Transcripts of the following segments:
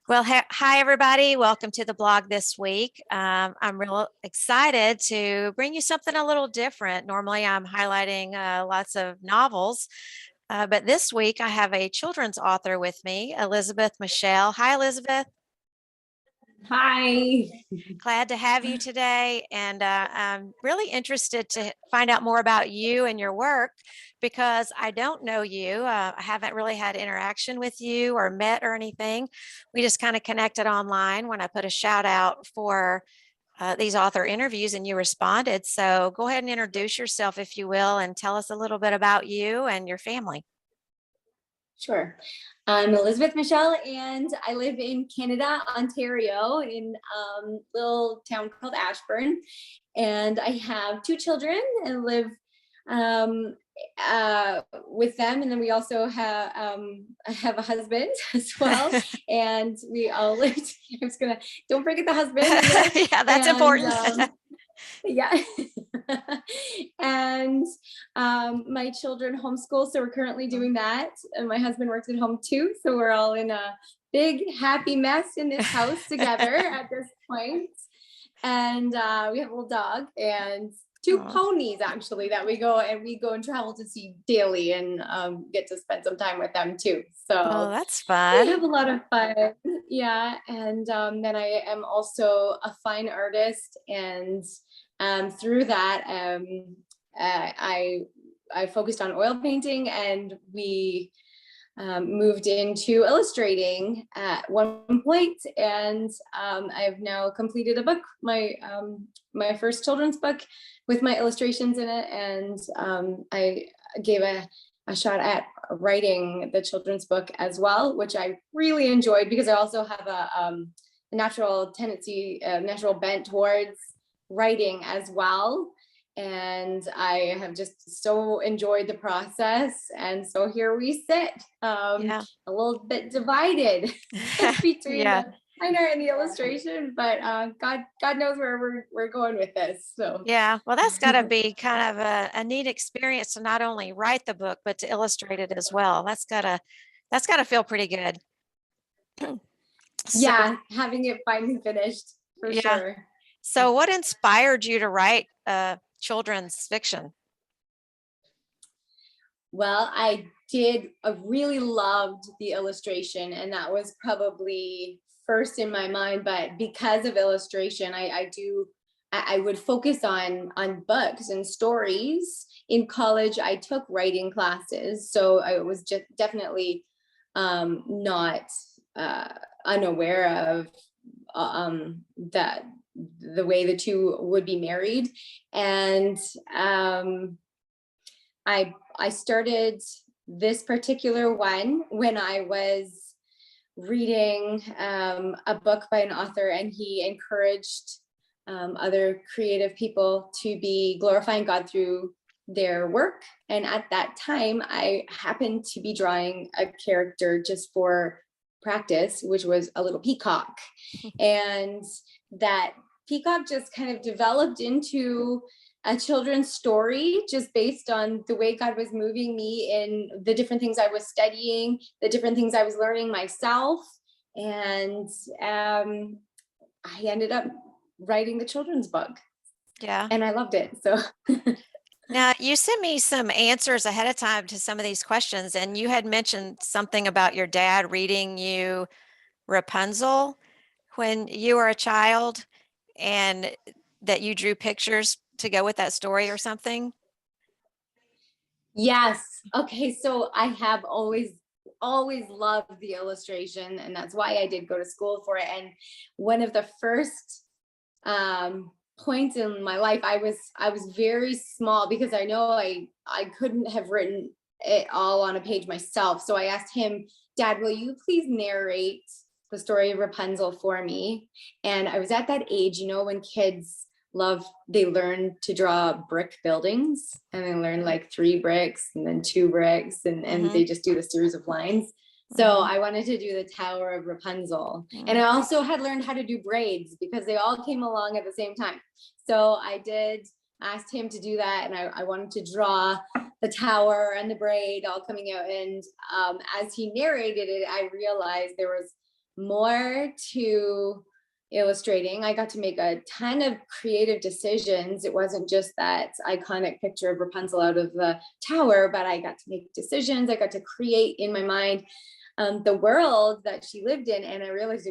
Well, hi, everybody. Welcome to the blog this week. I'm real excited to bring you something a little different. Normally, I'm highlighting lots of novels, but this week I have a children's author with me, Elizabeth Michel. Hi, Elizabeth. Hi. Glad to have you today. And I'm really interested to find out more about you and your work because I don't know you. I haven't really had interaction with you or met or anything. We just kind of connected online when I put a shout out for these author interviews and you responded. So go ahead and introduce yourself, if you will, and tell us a little bit about you and your family. Sure. I'm Elizabeth Michel, and I live in Canada, Ontario, in a little town called Ashburn. And I have two children and live um, with them. And then we also I have a husband as well. And we all live. Don't forget the husband. Yeah, that's And important. yeah. And my children homeschool, so we're currently doing that, and my husband works at home too, so we're all in a big happy mess in this house together at this point. And we have a little dog and two ponies actually that we go and travel to see daily, and get to spend some time with them too. Oh, So that's we fun. have a lot of fun. Yeah. And then I am also a fine artist, and through that, I focused on oil painting, and we moved into illustrating at one point, and I've now completed a book, my first children's book, with my illustrations in it, and I gave a shot at writing the children's book as well, which I really enjoyed because I also have a natural tendency, natural bent towards writing as well. And I have just so enjoyed the process. And so here we sit, Yeah. a little bit divided between Yeah. the fine art and the illustration, but God knows where we're going with this. So Yeah, well, that's got to be kind of a neat experience to not only write the book, but to illustrate it as well. That's gotta feel pretty good. So, yeah, having it finally finished for yeah. sure. So what inspired you to write children's fiction? Well, I really loved the illustration, and that was probably first in my mind. But because of illustration, I would focus on books and stories. In college, I took writing classes, so I was just definitely not uh, unaware of that the way the two would be married. And I started this particular one when I was reading a book by an author, and he encouraged other creative people to be glorifying God through their work. And at that time, I happened to be drawing a character just for practice, which was a little peacock. And that peacock just kind of developed into a children's story, just based on the way God was moving me in the different things I was studying, the different things I was learning myself. And I ended up writing the children's book, Yeah. and I loved it. So Now, you sent me some answers ahead of time to some of these questions, and you had mentioned something about your dad reading you Rapunzel when you were a child and that you drew pictures to go with that story or something. yes. Okay. So I have always loved the illustration, and that's why I did go to school for it. And one of the first points in my life, I was very small, because I know I couldn't have written it all on a page myself. So I asked him, Dad, will you please narrate the story of Rapunzel for me? And I was at that age, when kids they learn to draw brick buildings, and they learn like 3 bricks and then 2 bricks, and Hmm. they just do the series of lines. So Hmm. I wanted to do the Tower of Rapunzel. And I also had learned how to do braids, because they all came along at the same time. So I did asked him to do that, and I wanted to draw the tower and the braid all coming out. And as he narrated it, I realized there was more to illustrating. I got to make a ton of creative decisions. It wasn't just that iconic picture of Rapunzel out of the tower, but I got to make decisions. I got to create in my mind the world that she lived in, and I realized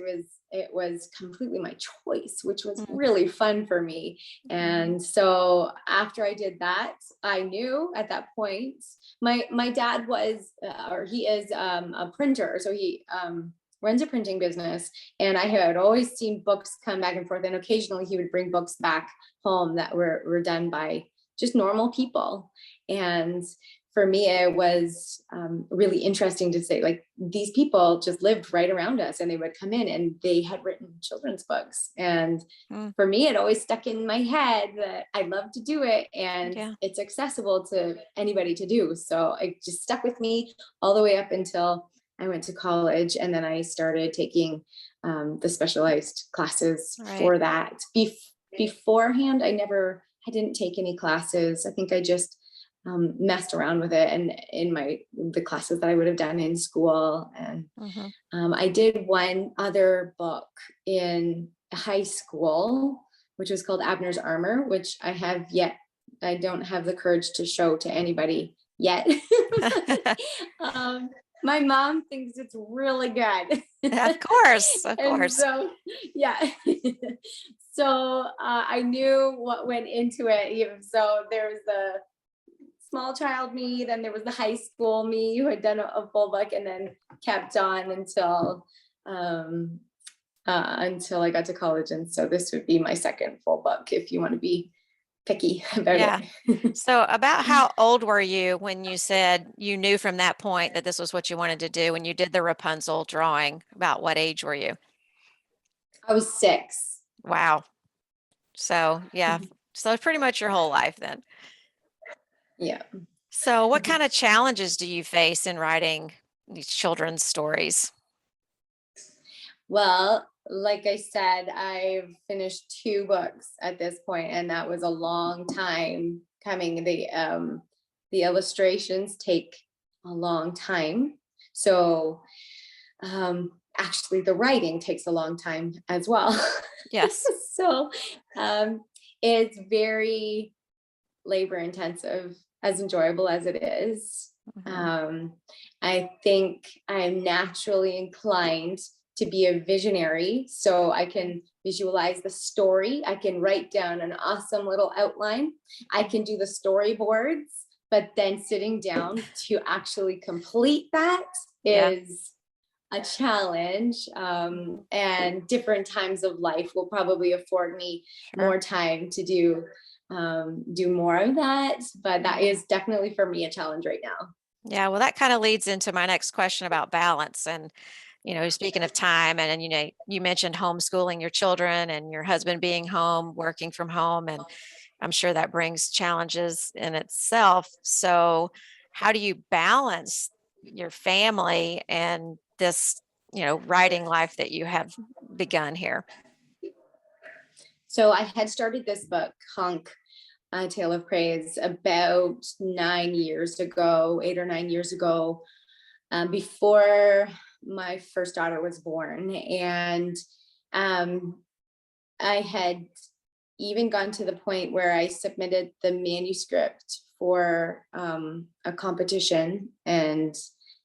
it was completely my choice, which was Mm. really fun for me. And so after I did that, I knew at that point my dad was or he is a printer, so he runs a printing business, and I had always seen books come back and forth, and occasionally he would bring books back home that were done by just normal people. And for me, it was really interesting to say, like, these people just lived right around us, and they would come in and they had written children's books. And Mm. for me, it always stuck in my head that I'd love to do it, and Yeah. it's accessible to anybody to do. So it just stuck with me all the way up until I went to college, and then I started taking the specialized classes Right. for that. Beforehand, I didn't take any classes. I think I just messed around with it and in the classes that I would have done in school. And Mm-hmm. I did one other book in high school, which was called Abner's Armor, which I don't have the courage to show to anybody yet. My mom thinks it's really good. Of course. Of And course. so, yeah. So I knew what went into it. So there was the small child me, then there was the high school me who had done a full book, and then kept on until I got to college. And so this would be my second full book, if you want to be picky about Yeah. it. So about how old were you when you said you knew from that point that this was what you wanted to do when you did the Rapunzel drawing? About what age were you? I was 6. Wow. So yeah. So pretty much your whole life then. Yeah. So what kind of challenges do you face in writing these children's stories? Well, like I said, I've finished 2 books at this point, and that was a long time coming. The illustrations take a long time. So actually the writing takes a long time as well. Yes. So it's very labor intensive, as enjoyable as it is. Mhm. Um, I think I'm naturally inclined to be a visionary, so I can visualize the story. I can write down an awesome little outline. I can do the storyboards, but then sitting down to actually complete that Yeah. is a challenge. And different times of life will probably afford me Sure. more time to do more of that, but that is definitely for me a challenge right now. Yeah, well, that kind of leads into my next question about balance. And, speaking of time, and, you mentioned homeschooling your children and your husband being home, working from home, and I'm sure that brings challenges in itself. So, how do you balance your family and this, writing life that you have begun here? So I had started this book, Honk, A Tale of Praise, about 9 years ago, 8 or 9 years ago, before my first daughter was born. And um, I had even gone to the point where I submitted the manuscript for a competition and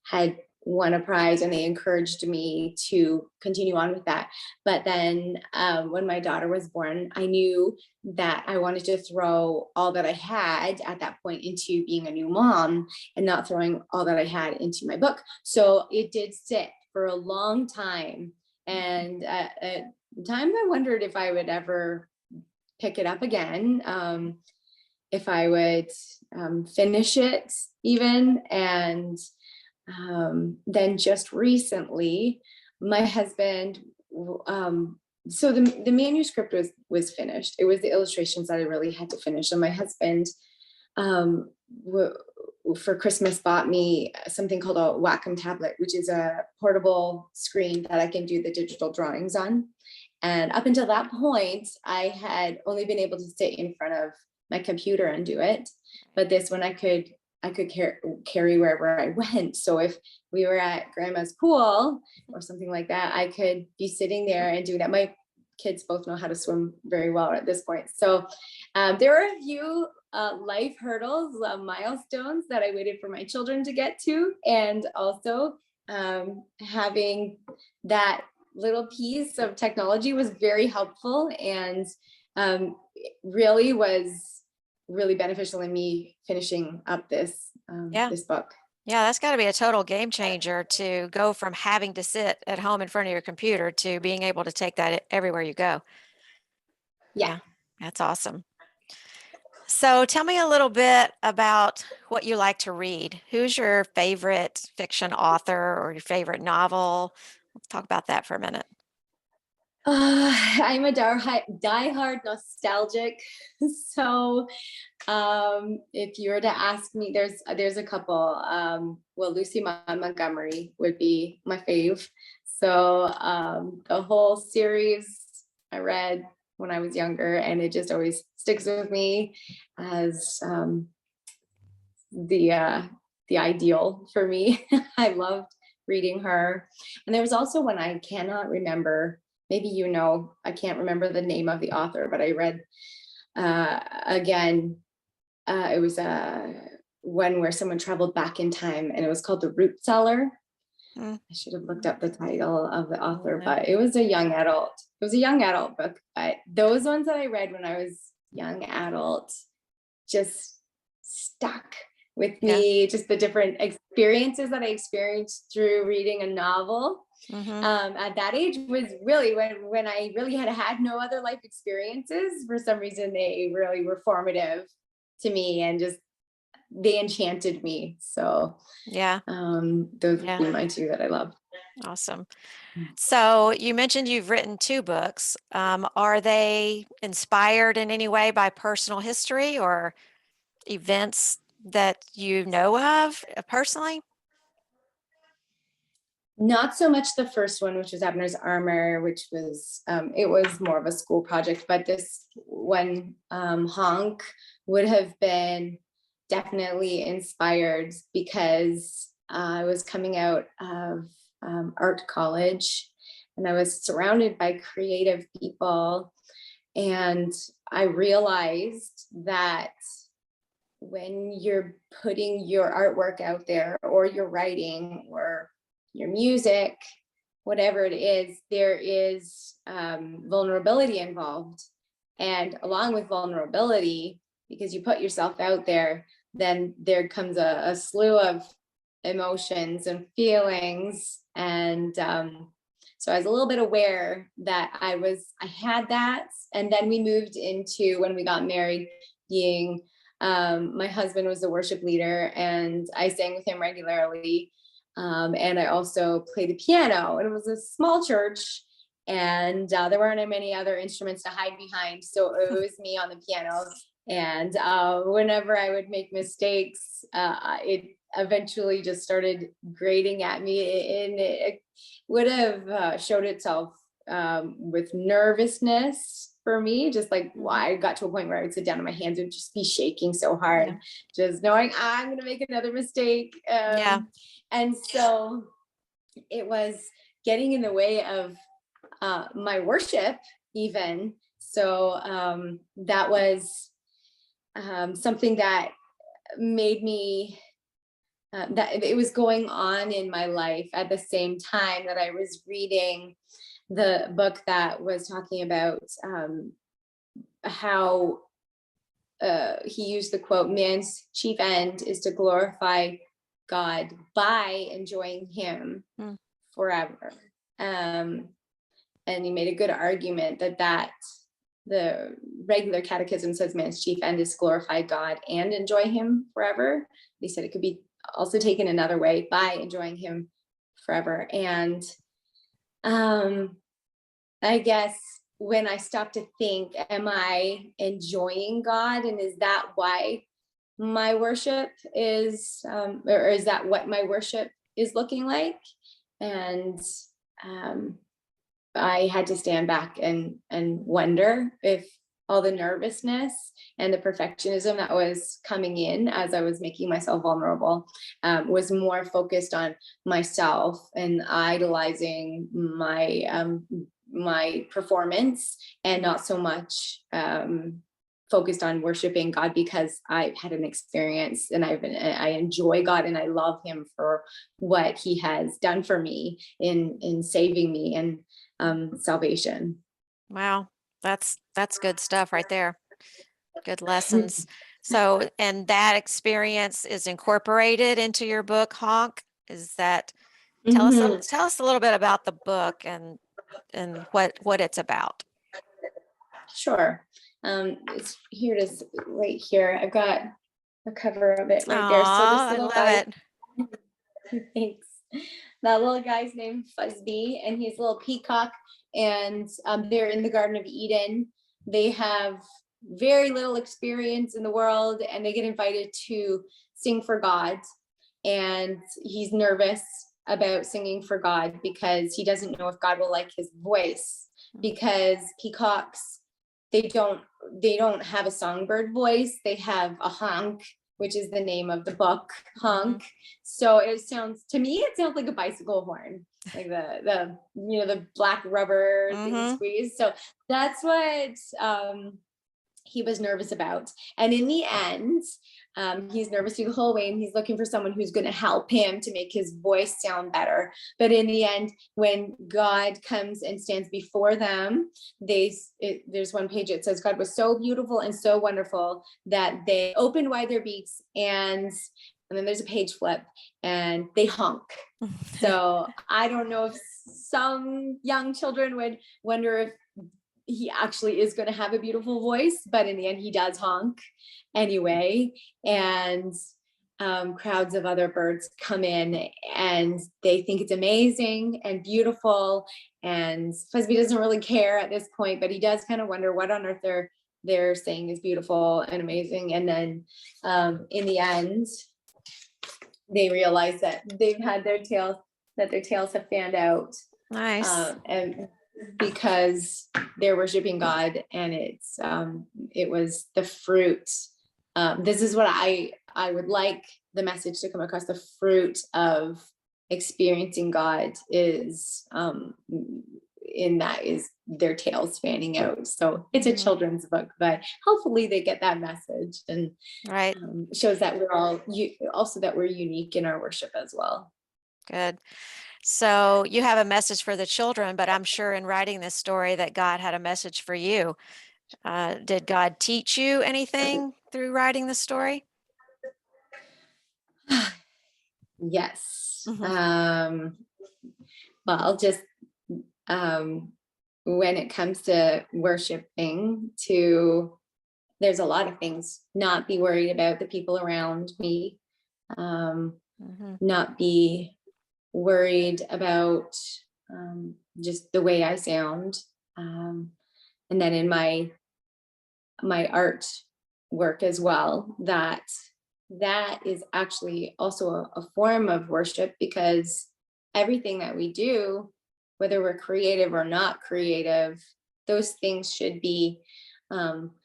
had won a prize, and they encouraged me to continue on with that. But then when my daughter was born, I knew that I wanted to throw all that I had at that point into being a new mom, and not throwing all that I had into my book. So it did sit for a long time. And at times I wondered if I would ever pick it up again, if I would finish it even. And then just recently, my husband, so the manuscript was finished. It was the illustrations that I really had to finish. And my husband, um, for Christmas, bought me something called a Wacom tablet, which is a portable screen that I can do the digital drawings on. And up until that point, I had only been able to sit in front of my computer and do it. But this one, I could I could carry wherever I went. So if we were at grandma's pool or something like that, I could be sitting there and doing that. My kids both know how to swim very well at this point. So there were a few life hurdles, milestones that I waited for my children to get to. And also having that little piece of technology was very helpful, and really was really beneficial in me finishing up this Yeah. this book. Yeah, that's got to be a total game changer to go from having to sit at home in front of your computer to being able to take that everywhere you go. Yeah. Yeah, that's awesome. So tell me a little bit about what you like to read. Who's your favorite fiction author or your favorite novel? Let's talk about that for a minute. I'm a diehard nostalgic. So if you were to ask me, there's a couple. Well, Lucy Montgomery would be my fave. So the whole series I read when I was younger, and it just always sticks with me as the ideal for me. I loved reading her. And there was also one I cannot remember. Maybe I can't remember the name of the author, but I read again. It was one where someone traveled back in time, and it was called The Root Cellar. Mm, I should have looked up the title of the author, yeah. but it was a young adult. It was a young adult book. But those ones that I read when I was young adult just stuck with Yeah. me. Just the different experiences that I experienced through reading a novel Hmm. at that age was really when I really had no other life experiences. For some reason, they really were formative to me, and just they enchanted me. So Yeah. those would Yeah. be my two that I love. Awesome. So you mentioned you've written two books. Are they inspired in any way by personal history or events that you know of personally? Not so much the first one, which was Abner's Armor, which was it was more of a school project, but this one, Honk, would have been definitely inspired because I was coming out of art college, and I was surrounded by creative people, and I realized that when you're putting your artwork out there, or your writing, or your music, whatever it is, there is vulnerability involved. And along with vulnerability, because you put yourself out there, then there comes a slew of emotions and feelings. And so I was a little bit aware that I had that. And then we moved into, when we got married, being my husband was the worship leader, and I sang with him regularly. And I also played the piano, and it was a small church, and there weren't many other instruments to hide behind. So it was me on the piano. And whenever I would make mistakes, it eventually just started grating at me, and it would have showed itself with nervousness for me, just like I got to a point where I would sit down and my hands would just be shaking so hard, Yeah. just knowing I'm going to make another mistake. Yeah. And so it was getting in the way of my worship, even. So that was something that made me, that it was going on in my life at the same time that I was reading the book that was talking about how he used the quote, "Man's chief end is to glorify God by enjoying him Mm. forever." And he made a good argument that the regular catechism says man's chief end is glorify God and enjoy him forever. He said it could be also taken another way, by enjoying him forever. And I guess when I stop to think, am I enjoying God? And is that why my worship is, or is that what my worship is looking like? And I had to stand back and wonder if all the nervousness and the perfectionism that was coming in as I was making myself vulnerable, was more focused on myself and idolizing my performance, and not so much focused on worshiping God because I've had an experience and I enjoy God and I love him for what he has done for me in saving me and salvation. Wow. That's good stuff right there. Good lessons. So, and that experience is incorporated into your book, Honk. Is that Mhm. tell us a little bit about the book and what it's about. Sure. It's here it is right here. I've got a cover of it Oh, right there. So this I little love guy, it. thanks. That little guy's named Fuzzbee, and he's a little peacock. And they're in the Garden of Eden. They have very little experience in the world, and they get invited to sing for God. And he's nervous about singing for God because he doesn't know if God will like his voice. Because peacocks, they don't have a songbird voice; they have a honk, which is the name of the book, Mhm. Honk. So to me it sounds like a bicycle horn, like the black rubber thing you Mhm. squeeze. So that's what he was nervous about. And in the end, he's nervous through the whole way, and he's looking for someone who's going to help him to make his voice sound better. But in the end, when God comes and stands before them, there's one page that says God was so beautiful and so wonderful that they opened wide their beaks, and then there's a page flip and they honk. So I don't know if some young children would wonder if he actually is going to have a beautiful voice, but in the end he does honk anyway. And crowds of other birds come in and they think it's amazing and beautiful, and Fuzzy doesn't really care at this point, but he does kind of wonder what on earth they're saying is beautiful and amazing. And then in the end they realize that their tails have fanned out, Nice. and because they're worshiping God, and it was the fruit. This is what I would like the message to come across. The fruit of experiencing God is in that is their tails fanning out. So it's a Mhm. children's book, but hopefully they get that message, and Right. shows that we're all also that we're unique in our worship as well. Good. So you have a message for the children, but I'm sure in writing this story that God had a message for you. Did God teach you anything through writing the story? Yes. Mhm. Well, just um, when it comes to worshiping, there's a lot of things. Not be worried about the people around me. Um, Mhm. not be worried about just the way I sound. And then in my art work as well, that is actually also a form of worship, because everything that we do, whether we're creative or not creative, those things should be um,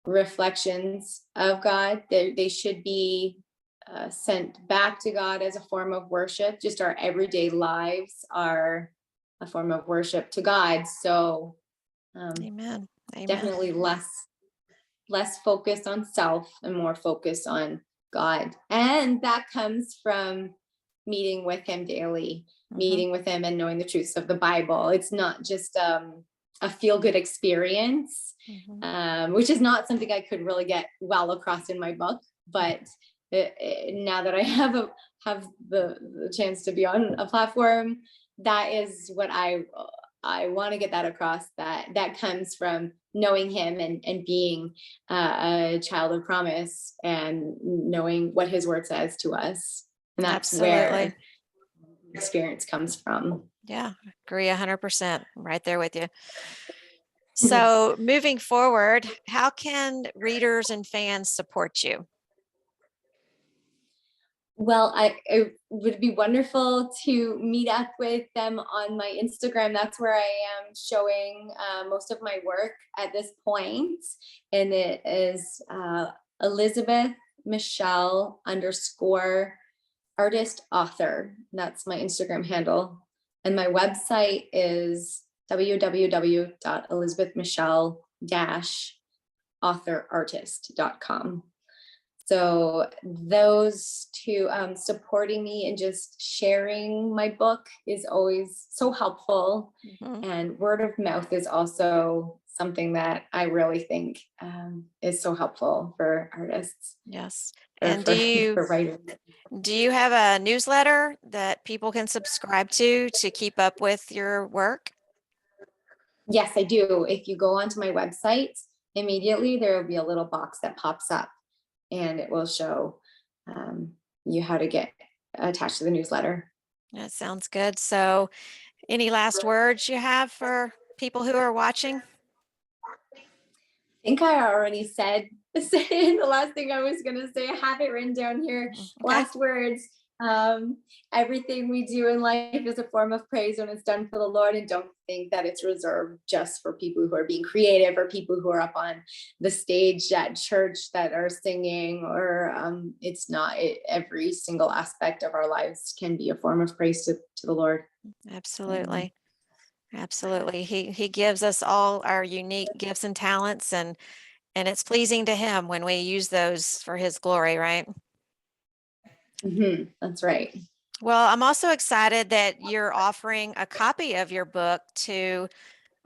reflections of God. They should be sent back to God as a form of worship. Just our everyday lives are a form of worship to God. So Amen. Amen. definitely less focus on self and more focus on God. And that comes from meeting with him daily, Mhm. meeting with him and knowing the truths of the Bible. It's not just a feel good experience, Mhm. which is not something I could really get well across in my book. But now that I have the chance to be on a platform, that is what I want to get that across, that comes from knowing him and being a child of promise and knowing what his word says to us. And that's Absolutely. where experience comes from. Yeah, agree 100%. Right there with you. So, moving forward, how can readers and fans support you? Well, it would be wonderful to meet up with them on my Instagram. That's where I am showing most of my work at this point. And it is Elizabeth Michel _ artist author. That's my Instagram handle. And my website is www.elizabethmichel-authorartist.com. So those two, supporting me and just sharing my book is always so helpful. Mhm. And word of mouth is also something that I really think is so helpful for artists Yes. or And for writers. do you have a newsletter that people can subscribe to keep up with your work? Yes, I do. If you go onto my website, immediately there will be a little box that pops up and it will show you how to get attached to the newsletter. That sounds good. So, any last words you have for people who are watching? Think I already said the last thing I was gonna say. I have it written down here. Okay. Last words. Everything we do in life is a form of praise when it's done for the Lord, and don't think that it's reserved just for people who are being creative or people who are up on the stage at church that are singing. Or it's not. Every single aspect of our lives can be a form of praise to the Lord. Absolutely. Absolutely. He gives us all our unique gifts and talents, and it's pleasing to him when we use those for his glory, right? That's right. Well, I'm also excited that you're offering a copy of your book to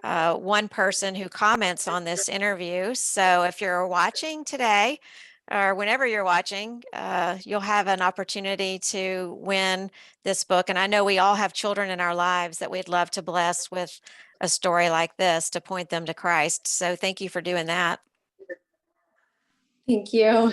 one person who comments on this interview. So if you're watching today or whenever you're watching, you'll have an opportunity to win this book. And I know we all have children in our lives that we'd love to bless with a story like this to point them to Christ. So thank you for doing that. Thank you.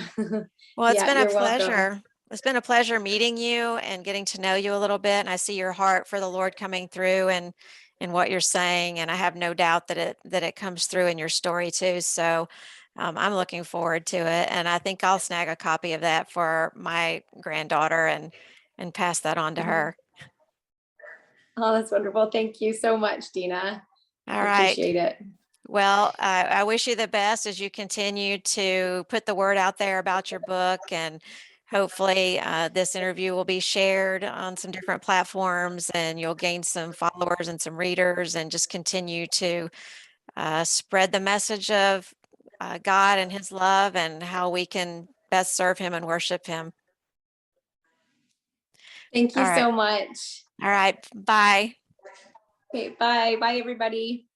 Well, it's Yeah, been a you're welcome. pleasure. It's been a pleasure meeting you and getting to know you a little bit. And I see your heart for the Lord coming through and what you're saying. And I have no doubt that it comes through in your story too. So I'm looking forward to it. And I think I'll snag a copy of that for my granddaughter and pass that on to Mhm. her. Oh, that's wonderful. Thank you so much, Dina. All I right. appreciate it. Well, I wish you the best as you continue to put the word out there about your book, and hopefully this interview will be shared on some different platforms, and you'll gain some followers and some readers, and just continue to spread the message of God and His love and how we can best serve Him and worship Him. Thank All you right. so much. All right. Bye. Okay, bye. Bye, everybody.